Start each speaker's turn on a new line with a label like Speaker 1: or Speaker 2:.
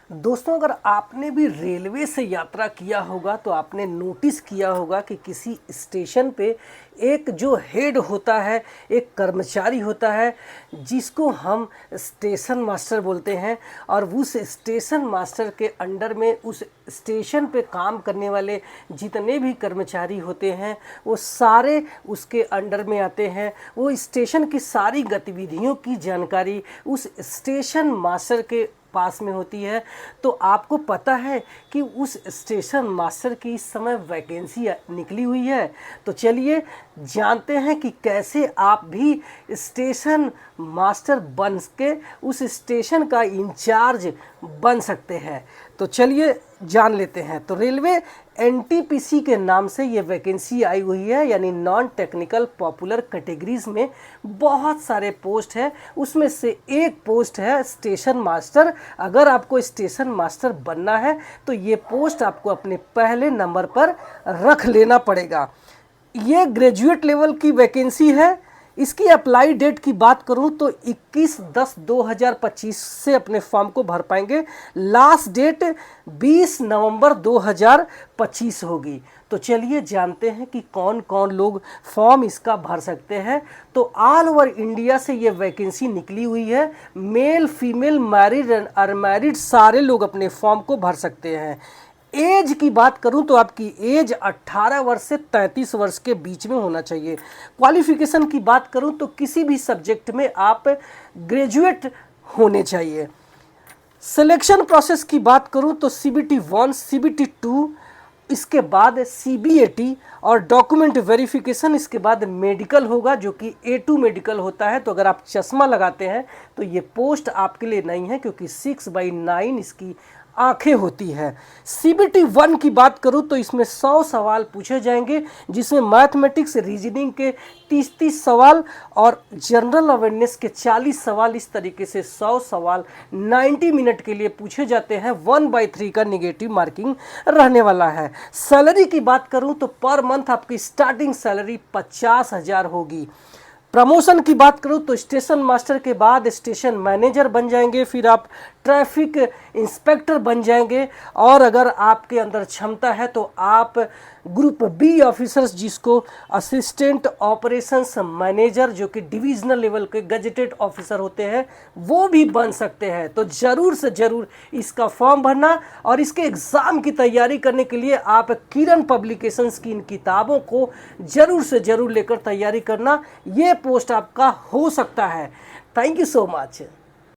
Speaker 1: दोस्तों, अगर आपने भी रेलवे से यात्रा किया होगा तो आपने नोटिस किया होगा कि किसी स्टेशन पे एक जो हेड होता है, एक कर्मचारी होता है जिसको हम स्टेशन मास्टर बोलते हैं। और उस स्टेशन मास्टर के अंडर में उस स्टेशन पे काम करने वाले जितने भी कर्मचारी होते हैं वो सारे उसके अंडर में आते हैं। वो स्टेशन की सारी गतिविधियों की जानकारी उस स्टेशन मास्टर के पास में होती है। तो आपको पता है कि उस स्टेशन मास्टर की इस समय वैकेंसी निकली हुई है। तो चलिए जानते हैं कि कैसे आप भी स्टेशन मास्टर बन के उस स्टेशन का इंचार्ज बन सकते हैं। तो चलिए जान लेते हैं। तो रेलवे एनटीपीसी के नाम से ये वैकेंसी आई हुई है, यानी नॉन टेक्निकल पॉपुलर कैटेगरीज में बहुत सारे पोस्ट है। उसमें से एक पोस्ट है स्टेशन मास्टर। अगर आपको स्टेशन मास्टर बनना है तो ये पोस्ट आपको अपने पहले नंबर पर रख लेना पड़ेगा। ये ग्रेजुएट लेवल की वैकेंसी है। इसकी अप्लाई डेट की बात करूं तो 21/10/2025 से अपने फॉर्म को भर पाएंगे। लास्ट डेट 20 नवंबर 2025 होगी। तो चलिए जानते हैं कि कौन कौन लोग फॉर्म इसका भर सकते हैं। तो ऑल ओवर इंडिया से ये वैकेंसी निकली हुई है। Male, female, married and unmarried सारे लोग अपने फॉर्म को भर सकते हैं। एज की बात करूं तो आपकी एज 18 वर्ष से 33 वर्ष के बीच में होना चाहिए। क्वालिफिकेशन की बात करूं तो किसी भी सब्जेक्ट में आप ग्रेजुएट होने चाहिए। सिलेक्शन प्रोसेस की बात करूं तो CBT 1, CBT 2, इसके बाद CBAT और डॉक्यूमेंट वेरिफिकेशन, इसके बाद मेडिकल होगा जो कि A2 मेडिकल होता है। तो अगर आप चश्मा लगाते हैं तो ये पोस्ट आपके लिए नहीं है, क्योंकि 6/9 इसकी आंखें होती है। CBT 1 की बात करूं तो इसमें 100 सवाल पूछे जाएंगे, जिसमें मैथमेटिक्स, रीजनिंग के 30 सवाल और जनरल अवेयरनेस के 40 सवाल। इस तरीके से 100 सवाल 90 मिनट के लिए पूछे जाते हैं। 1/3 का निगेटिव मार्किंग रहने वाला है। सैलरी की बात करूं तो पर मंथ आपकी स्टार्टिंग सैलरी 50,000 होगी। प्रमोशन की बात करूं तो स्टेशन मास्टर के बाद स्टेशन मैनेजर बन जाएंगे, फिर आप ट्रैफिक इंस्पेक्टर बन जाएंगे, और अगर आपके अंदर क्षमता है तो आप ग्रुप बी ऑफिसर्स, जिसको असिस्टेंट ऑपरेशंस मैनेजर, जो कि डिविजनल लेवल के गजेटेड ऑफिसर होते हैं, वो भी बन सकते हैं। तो ज़रूर से ज़रूर इसका फॉर्म भरना, और इसके एग्ज़ाम की तैयारी करने के लिए आप किरण पब्लिकेशंस की इन किताबों को ज़रूर से ज़रूर लेकर तैयारी करना। ये पोस्ट आपका हो सकता है। Thank you so much.